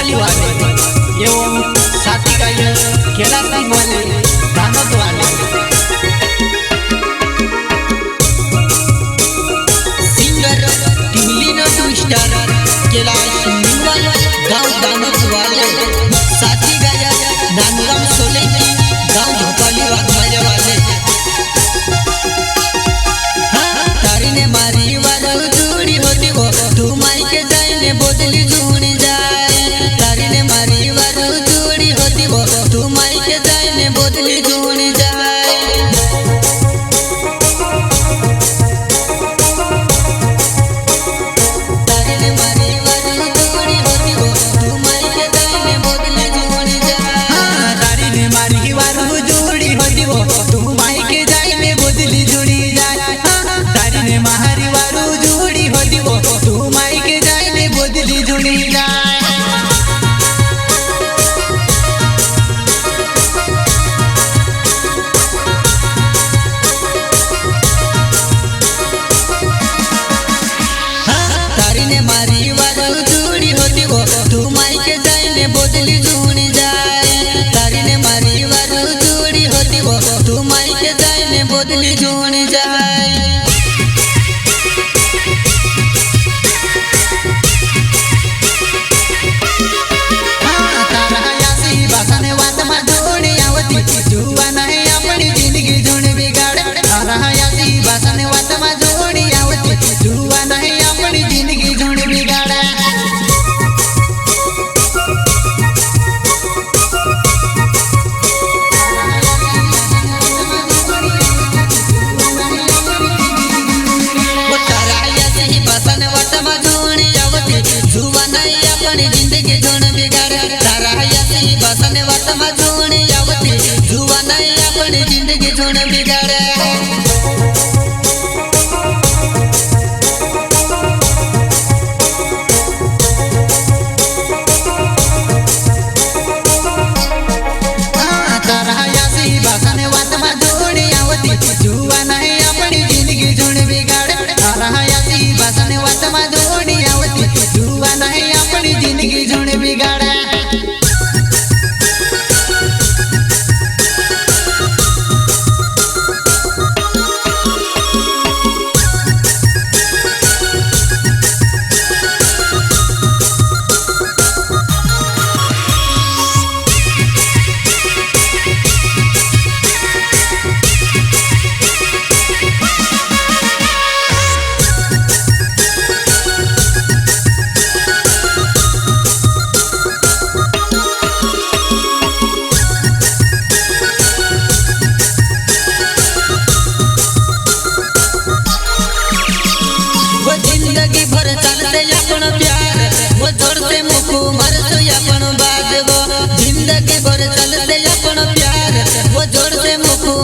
भोपाली वाले एवं साथी गायक केला सिंह वाले दानत वाले सिंगर टिमली नो स्टार केला सिंह वाले गाँव दानत वाले साथी गायक नानूराम सोलंकी गाँव भोपाली वाले तारी ने मारी वालों जोड़ी होती वो तू माई के जाने बोतली जुड़ी जाए तारी ने मारी वालों जोड़ी होती वो तू माई के जाने बोतली जुड़ी जाए तारी ने मारी वालों जोड़ी होती वो तू माई के जाने बोतली जुड़ी जाए तारी ने मारी वालों जोड़ी होती वो तू माई के जाने बोतली जुड़ी जाए तारी ने मारी वालों जोड़ी होती वो तू माई के जाने बोतली जुड़ी जाए मारी वालों जोड़ी होती वो तू माई के जाने बोतली जुड़ी जाए तारी ने मारी वालों जोड़ी होती वो तू माई के जाने बोतली जुड़ी जाए तारा यासी बासने वात मा जोड़ी आवती जुआ नहीं अपनी जिंदगी जुड़ बिगाड़ तारा यासी बासने वात मा जोड़ी आवती जुआ नहीं अपनी जिंदगी जुड़ बिगाड़ जिंदगी जोड़ बिगाड़ तारा यासी बसने वात मा जोड़ी आवती जुआ नहीं अपनी जिंदगी जोड़ बिगाड़ तारा यासी बसने वात मा जोड़ी आवती जुआ नहीं अपनी जिंदगी जोड़ बिगाड़ तारा यासी बसने वात मा जोड़ी आवती जुआ नहीं अपनी जिंदगी जोड़ बिगाड़ जिंदगी भर चलते अपन प्यार वो जोड़ते मुखू मरते अपन बाजबो जिंदगी भर चलते अपन प्यार वो जोड़ते मुखू